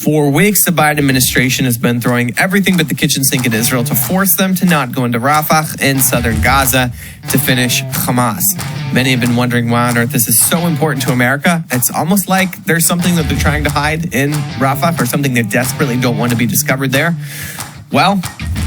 For weeks, the Biden administration has been throwing everything but the kitchen sink at Israel to force them to not go into Rafah in southern Gaza to finish Hamas. Many have been wondering why on earth this is so important to America. It's almost like there's something that they're trying to hide in Rafah, or something they desperately don't want to be discovered there. Well,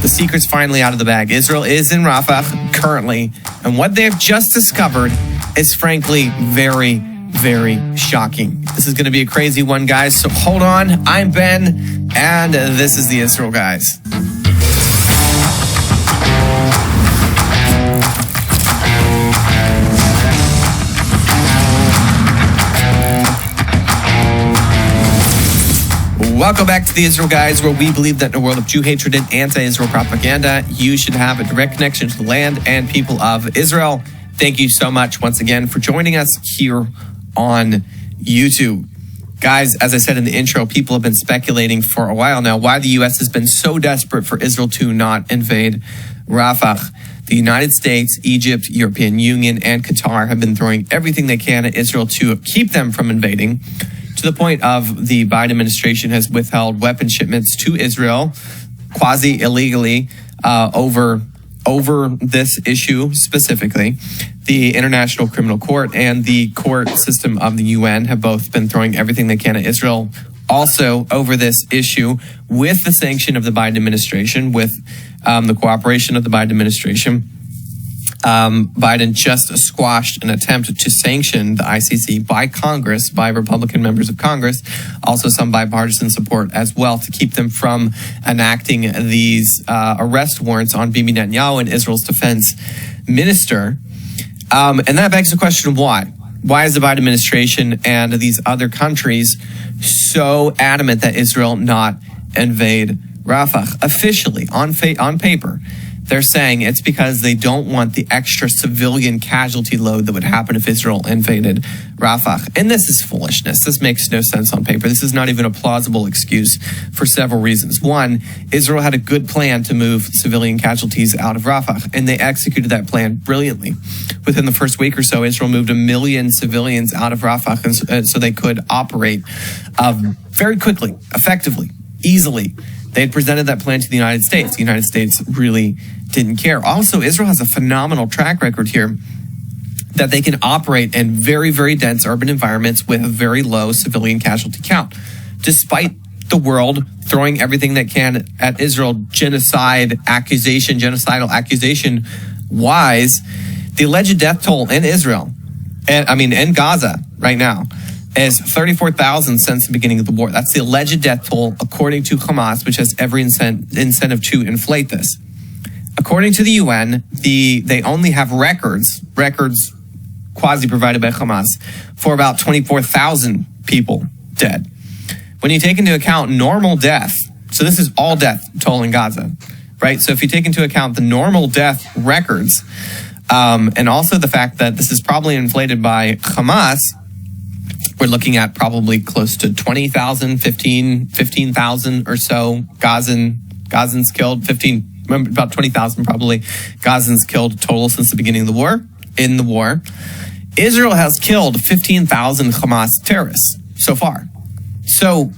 the secret's finally out of the bag. Israel is in Rafah currently, and what they've just discovered is frankly very shocking. This is going to be a crazy one, guys, so hold on. I'm Ben, and this is the Israel Guys. Welcome back to the Israel Guys, where we believe that in a world of Jew hatred and anti-Israel propaganda, you should have a direct connection to the land and people of Israel. Thank you so much once again for joining us here on YouTube. Guys, as I said in the intro, people have been speculating for a while now why the U.S. has been so desperate for Israel to not invade Rafah. The United States, Egypt, European Union, and Qatar have been throwing everything they can at Israel to keep them from invading, to the point of the Biden administration has withheld weapon shipments to Israel quasi-illegally over this issue specifically. The International Criminal Court and the court system of the UN have both been throwing everything they can at Israel also over this issue, with the sanction of the Biden administration, with the cooperation of the Biden administration. Biden just squashed an attempt to sanction the ICC by Congress, by Republican members of Congress, also some bipartisan support as well, to keep them from enacting these arrest warrants on Bibi Netanyahu and Israel's defense minister. And that begs the question of why. Why is the Biden administration and these other countries so adamant that Israel not invade Rafah? Officially, on paper, they're saying it's because they don't want the extra civilian casualty load that would happen if Israel invaded Rafah. And this is foolishness. This makes no sense on paper. This is not even a plausible excuse for several reasons. One, Israel had a good plan to move civilian casualties out of Rafah, and they executed that plan brilliantly. Within the first week or so, Israel moved 1 million civilians out of Rafah, and so they could operate very quickly, effectively, easily. They had presented that plan to the United States. The United States really didn't care. Also, Israel has a phenomenal track record here that they can operate in very dense urban environments with a very low civilian casualty count. Despite the world throwing everything that can at Israel, genocidal accusation wise, the alleged death toll in Israel, in Gaza right now, is 34,000 since the beginning of the war. That's the alleged death toll, according to Hamas, which has every incentive to inflate this. According to the UN, they only have records quasi-provided by Hamas, for about 24,000 people dead. When you take into account normal death, so this is all death toll in Gaza, right? So if you take into account the normal death records, and also the fact that this is probably inflated by Hamas, we're looking at probably close to 20,000, 15,000 or so Gazans killed, about 20,000 probably Gazans killed total since the beginning of the war. In the war, Israel has killed 15,000 Hamas terrorists so far. So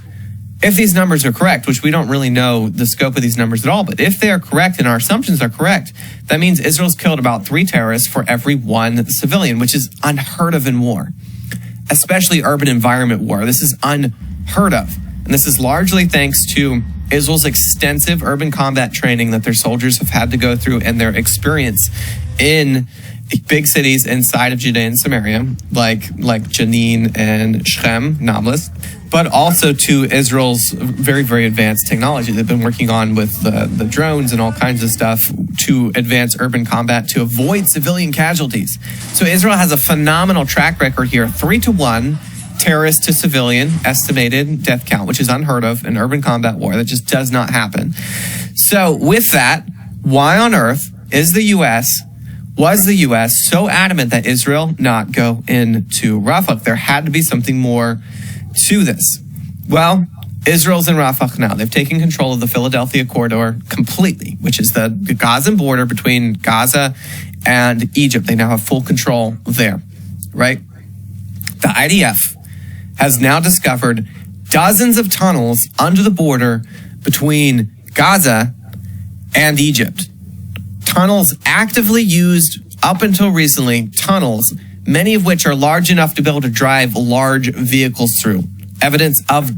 if these numbers are correct, which we don't really know the scope of these numbers at all, but if they are correct and our assumptions are correct, that means Israel's killed about 3 terrorists for every 1 civilian, which is unheard of in war, especially urban environment war. This is unheard of. And this is largely thanks to Israel's extensive urban combat training that their soldiers have had to go through, and their experience in big cities inside of Judea and Samaria, like Jenin and Shechem, Nablus, but also to Israel's very advanced technology. They've been working on with the drones and all kinds of stuff to advance urban combat to avoid civilian casualties. So Israel has a phenomenal track record here, 3-1 terrorist to civilian estimated death count, which is unheard of in urban combat war. That just does not happen. So with that, why on earth was the U.S. so adamant that Israel not go into Rafah? There had to be something more to this. Well, Israel's in Rafah now. They've taken control of the Philadelphia corridor completely, which is the Gazan border between Gaza and Egypt. They now have full control there, right? The IDF has now discovered dozens of tunnels under the border between Gaza and Egypt. Tunnels actively used up until recently, tunnels, many of which are large enough to be able to drive large vehicles through. Evidence of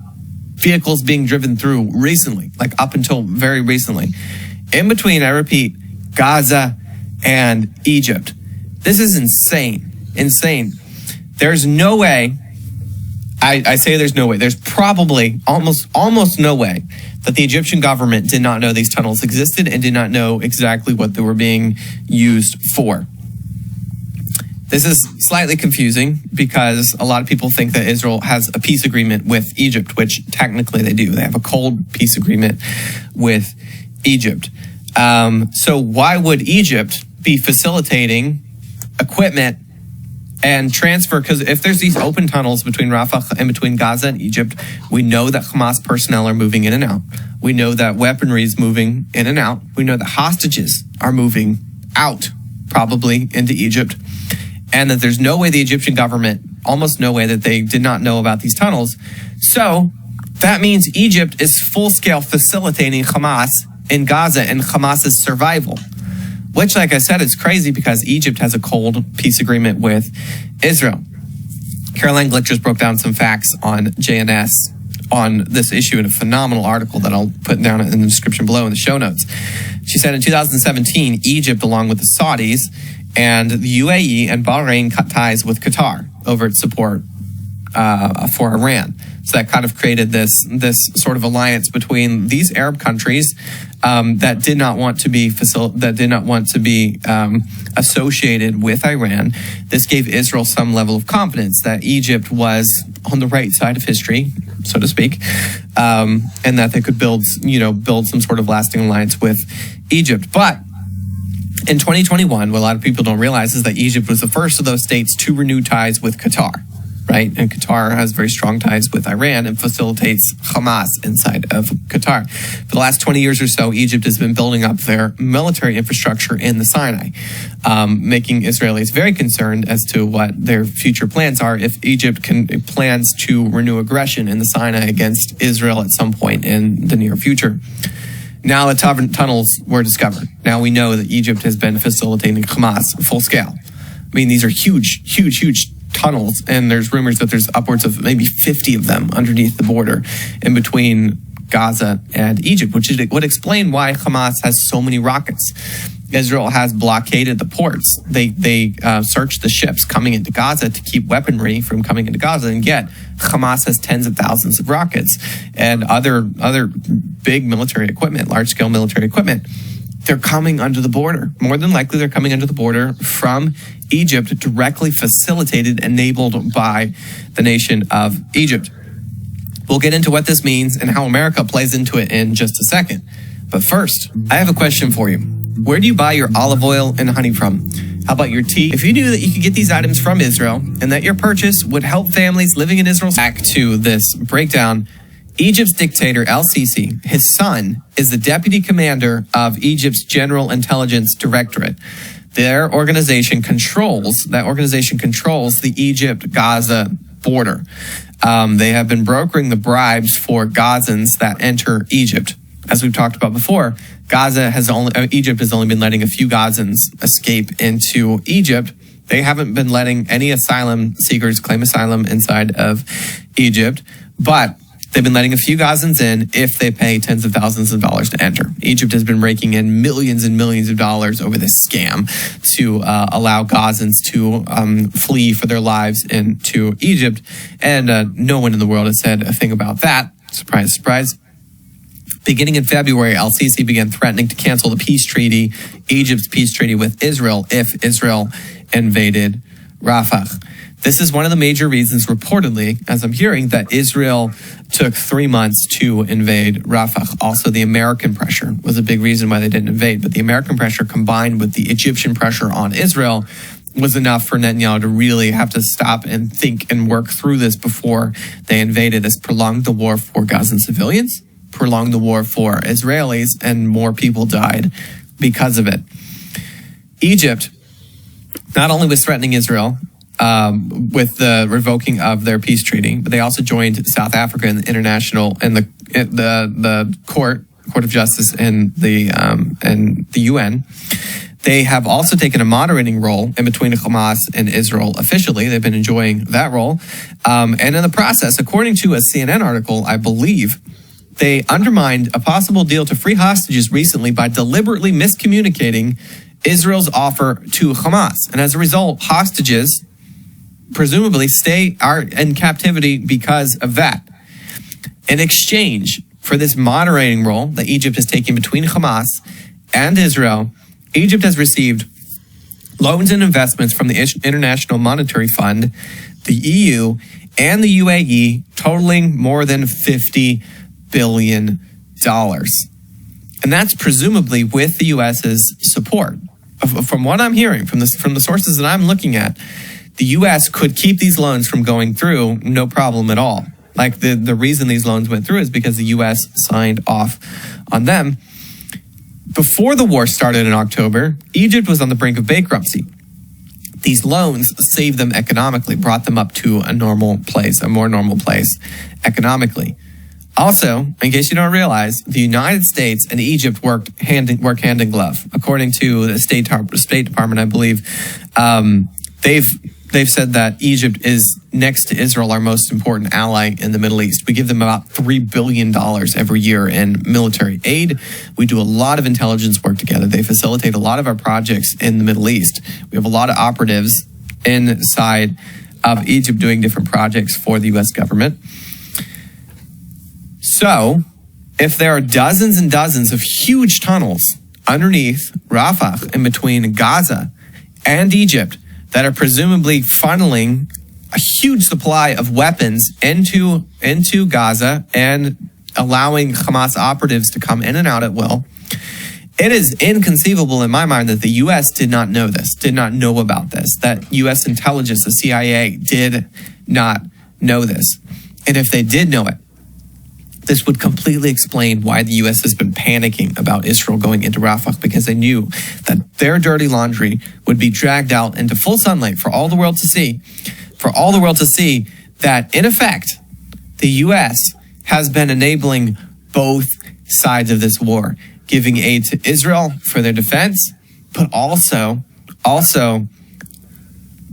vehicles being driven through recently, like up until very recently. In between, I repeat, Gaza and Egypt. This is insane. Insane. There's no way, I say there's no way, there's probably almost no way that the Egyptian government did not know these tunnels existed and did not know exactly what they were being used for. This is slightly confusing because a lot of people think that Israel has a peace agreement with Egypt, which technically they do. They have a cold peace agreement with Egypt. So why would Egypt be facilitating equipment and transfer? Because if there's these open tunnels between Rafah and between Gaza and Egypt, we know that Hamas personnel are moving in and out. We know that weaponry is moving in and out. We know that hostages are moving out, probably into Egypt. And that there's no way the Egyptian government, almost no way that they did not know about these tunnels. So that means Egypt is full-scale facilitating Hamas in Gaza and Hamas's survival, which, like I said, is crazy because Egypt has a cold peace agreement with Israel. Caroline Glitchers broke down some facts on JNS on this issue in a phenomenal article that I'll put down in the description below in the show notes. She said in 2017, Egypt, along with the Saudis, and the UAE and Bahrain cut ties with Qatar over its support for Iran. So that kind of created this sort of alliance between these Arab countries that did not want to be associated with Iran. This gave Israel some level of confidence that Egypt was on the right side of history, so to speak, and that they could build some sort of lasting alliance with Egypt. But in 2021, what a lot of people don't realize is that Egypt was the first of those states to renew ties with Qatar, right? And Qatar has very strong ties with Iran and facilitates Hamas inside of Qatar. For the last 20 years or so, Egypt has been building up their military infrastructure in the Sinai, making Israelis very concerned as to what their future plans are if Egypt plans to renew aggression in the Sinai against Israel at some point in the near future. Now the tunnels were discovered. Now we know that Egypt has been facilitating Hamas full scale. I mean, these are huge tunnels, and there's rumors that there's upwards of maybe 50 of them underneath the border in between Gaza and Egypt, which would explain why Hamas has so many rockets. Israel has blockaded the ports. They searched the ships coming into Gaza to keep weaponry from coming into Gaza, and yet Hamas has tens of thousands of rockets and other big military equipment, large-scale military equipment. They're coming under the border. More than likely, they're coming under the border from Egypt, directly facilitated, enabled by the nation of Egypt. We'll get into what this means and how America plays into it in just a second. But first, I have a question for you. Where do you buy your olive oil and honey from? How about your tea? If you knew that you could get these items from Israel and that your purchase would help families living in Israel. Back to this breakdown. Egypt's dictator, El-Sisi, his son, is the deputy commander of Egypt's General Intelligence Directorate. That organization controls the Egypt-Gaza border. They have been brokering the bribes for Gazans that enter Egypt. As we've talked about before, Egypt has only been letting a few Gazans escape into Egypt. They haven't been letting any asylum seekers claim asylum inside of Egypt, but they've been letting a few Gazans in if they pay tens of thousands of dollars to enter. Egypt has been raking in millions and millions of dollars over this scam to allow Gazans to flee for their lives into Egypt. And no one in the world has said a thing about that. Surprise, surprise. Beginning in February, El-Sisi began threatening to cancel the peace treaty, Egypt's peace treaty with Israel, if Israel invaded Rafah. This is one of the major reasons, reportedly, as I'm hearing, that Israel took 3 months to invade Rafah. Also, the American pressure was a big reason why they didn't invade. But the American pressure combined with the Egyptian pressure on Israel was enough for Netanyahu to really have to stop and think and work through this before they invaded. This prolonged the war for Gazan civilians, prolonged the war for Israelis, and more people died because of it. Egypt not only was threatening Israel, with the revoking of their peace treaty, but they also joined South Africa in the international and the court of justice and the UN. They have also taken a moderating role in between Hamas and Israel officially. They've been enjoying that role. And in the process, according to a CNN article, I believe, they undermined a possible deal to free hostages recently by deliberately miscommunicating Israel's offer to Hamas. And as a result, hostages presumably are in captivity because of that. In exchange for this moderating role that Egypt is taking between Hamas and Israel, Egypt has received loans and investments from the International Monetary Fund, the EU, and the UAE, totaling more than $50 billion. And that's presumably with the U.S.'s support. From what I'm hearing, from the sources that I'm looking at, the U.S. could keep these loans from going through, no problem at all. Like the reason these loans went through is because the U.S. signed off on them. Before the war started in October, Egypt was on the brink of bankruptcy. These loans saved them economically, brought them up to a more normal place economically. Also, in case you don't realize, the United States and Egypt work hand in glove. According to the State Department, I believe, they've said that Egypt is, next to Israel, our most important ally in the Middle East. We give them about $3 billion every year in military aid. We do a lot of intelligence work together. They facilitate a lot of our projects in the Middle East. We have a lot of operatives inside of Egypt doing different projects for the U.S. government. So, if there are dozens and dozens of huge tunnels underneath Rafah, in between Gaza and Egypt, that are presumably funneling a huge supply of weapons into Gaza and allowing Hamas operatives to come in and out at will, it is inconceivable in my mind that the U.S. did not know about this, that U.S. intelligence, the CIA, did not know this. And if they did know it, this would completely explain why the U.S. has been panicking about Israel going into Rafah, because they knew that their dirty laundry would be dragged out into full sunlight for all the world to see, that, in effect, the U.S. has been enabling both sides of this war, giving aid to Israel for their defense, but also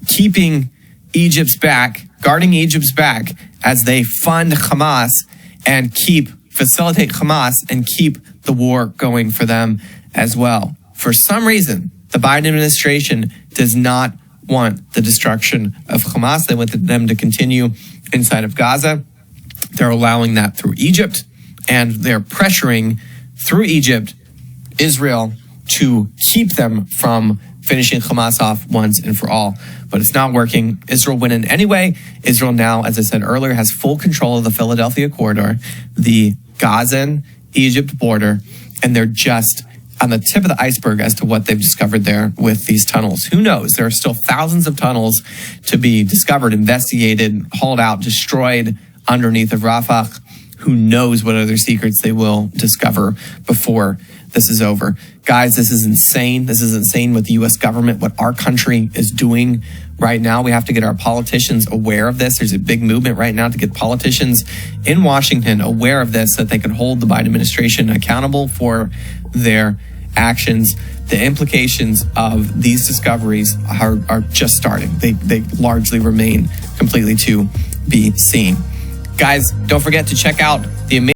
keeping Egypt's back, guarding Egypt's back as they fund Hamas and facilitate Hamas and keep the war going for them as well. For some reason, the Biden administration does not want the destruction of Hamas. They want them to continue inside of Gaza. They're allowing that through Egypt, and they're pressuring through Egypt, Israel, to keep them from finishing Hamas off once and for all. But it's not working. Israel went in anyway. Israel now, as I said earlier, has full control of the Philadelphia corridor, the Gaza-Egypt border, and they're just on the tip of the iceberg as to what they've discovered there with these tunnels. Who knows? There are still thousands of tunnels to be discovered, investigated, hauled out, destroyed underneath of Rafah. Who knows what other secrets they will discover before this is over. Guys, this is insane. This is insane what the U.S. government, what our country is doing right now. We have to get our politicians aware of this. There's a big movement right now to get politicians in Washington aware of this so that they can hold the Biden administration accountable for their actions. The implications of these discoveries are just starting. They largely remain completely to be seen. Guys, don't forget to check out the amazing